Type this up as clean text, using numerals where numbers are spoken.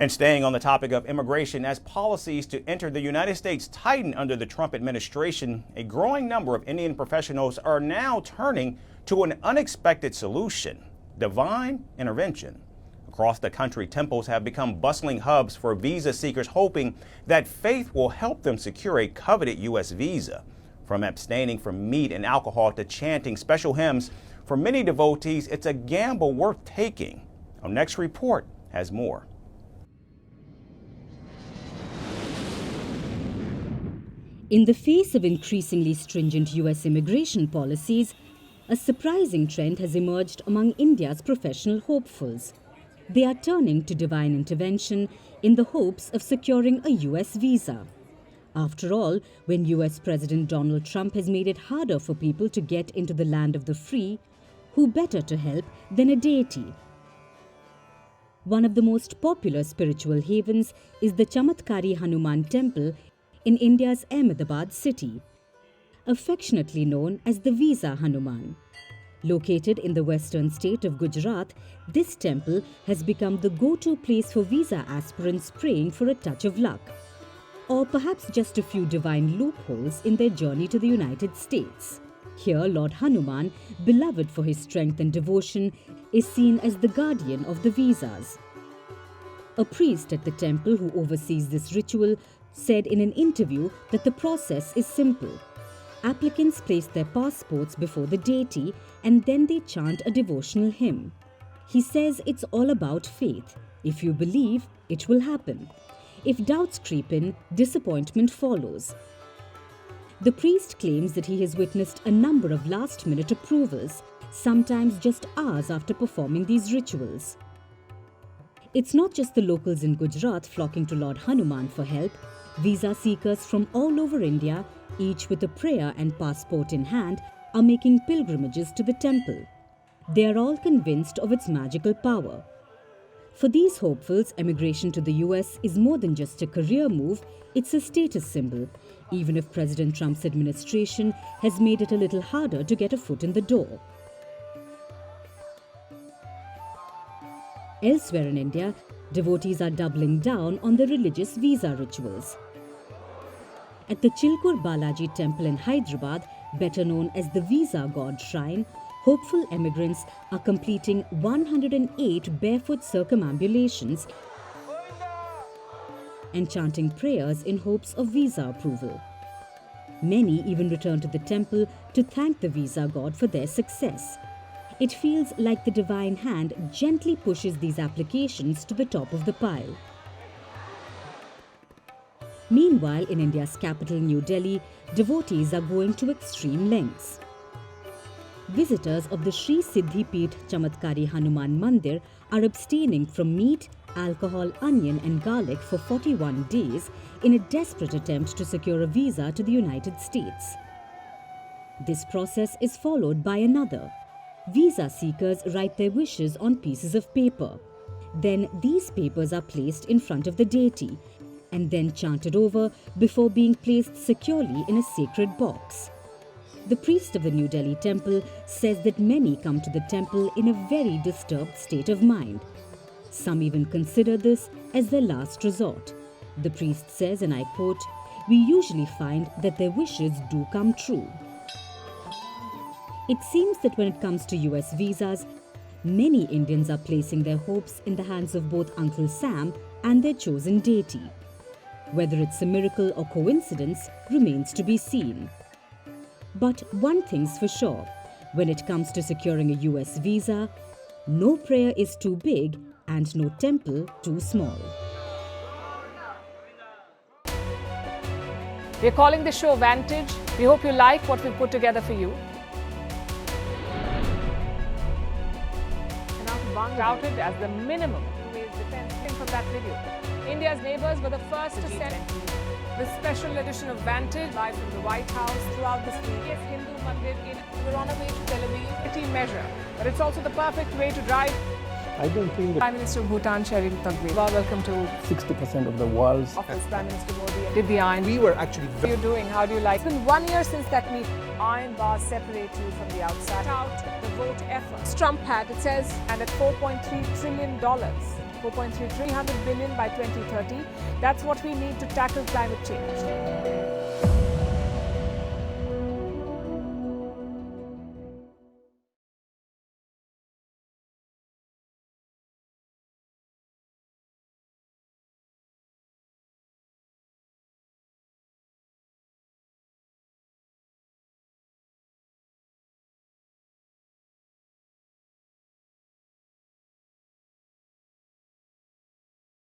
And staying on the topic of immigration, as policies to enter the United States tighten under the Trump administration, a growing number of Indian professionals are now turning to an unexpected solution: divine intervention. Across the country, temples have become bustling hubs for visa seekers, hoping that faith will help them secure a coveted U.S. visa. From abstaining from meat and alcohol to chanting special hymns, for many devotees, it's a gamble worth taking. Our next report has more. In the face of increasingly stringent U.S. immigration policies, a surprising trend has emerged among India's professional hopefuls. They are turning to divine intervention in the hopes of securing a U.S. visa. After all, when U.S. President Donald Trump has made it harder for people to get into the land of the free, who better to help than a deity? One of the most popular spiritual havens is the Chamatkari Hanuman temple in India's Ahmedabad city, affectionately known as the Visa Hanuman. Located in the western state of Gujarat, this temple has become the go-to place for visa aspirants praying for a touch of luck, or perhaps just a few divine loopholes in their journey to the United States. Here, Lord Hanuman, beloved for his strength and devotion, is seen as the guardian of the visas. A priest at the temple who oversees this ritual said in an interview that the process is simple. Applicants place their passports before the deity and then they chant a devotional hymn. He says it's all about faith. If you believe, it will happen. If doubts creep in, disappointment follows. The priest claims that he has witnessed a number of last-minute approvals, sometimes just hours after performing these rituals. It's not just the locals in Gujarat flocking to Lord Hanuman for help. Visa seekers from all over India, each with a prayer and passport in hand, are making pilgrimages to the temple. They are all convinced of its magical power. For these hopefuls, emigration to the US is more than just a career move, it's a status symbol, even if President Trump's administration has made it a little harder to get a foot in the door. Elsewhere in India, devotees are doubling down on the religious visa rituals. At the Chilkur Balaji temple in Hyderabad, better known as the Visa God Shrine, hopeful emigrants are completing 108 barefoot circumambulations and chanting prayers in hopes of visa approval. Many even return to the temple to thank the Visa God for their success. It feels like the divine hand gently pushes these applications to the top of the pile. Meanwhile, in India's capital, New Delhi, devotees are going to extreme lengths. Visitors of the Sri Siddhi Peeth Chamatkari Hanuman Mandir are abstaining from meat, alcohol, onion and garlic for 41 days in a desperate attempt to secure a visa to the United States. This process is followed by another. Visa seekers write their wishes on pieces of paper. Then these papers are placed in front of the deity and then chanted over before being placed securely in a sacred box. The priest of the New Delhi temple says that many come to the temple in a very disturbed state of mind. Some even consider this as their last resort. The priest says, and I quote, "We usually find that their wishes do come true." It seems that when it comes to US visas, many Indians are placing their hopes in the hands of both Uncle Sam and their chosen deity. Whether it's a miracle or coincidence remains to be seen. But one thing's for sure, when it comes to securing a US visa, no prayer is too big and no temple too small. We're calling the show Vantage. We hope you like what we've put together for you. Touted as the minimum defense from that video. India's neighbors were the first to send the special edition of Vantage live from the White House throughout this week. Yes, Hindu Mandir in we're on our way to Tel Aviv. Measure, but it's also the perfect way to drive. I don't think that Prime Minister of Bhutan, Sherin Tagwe. Welcome to 60% of the world's office. Prime Minister Modi did the iron. We were actually How are you doing? How do you like? It's been 1 year since that meeting. Iron bars separate you from the outside. Out the vote effort. Trump had, it says, and at $4.3 trillion. 4.3 300 billion by 2030. That's what we need to tackle climate change.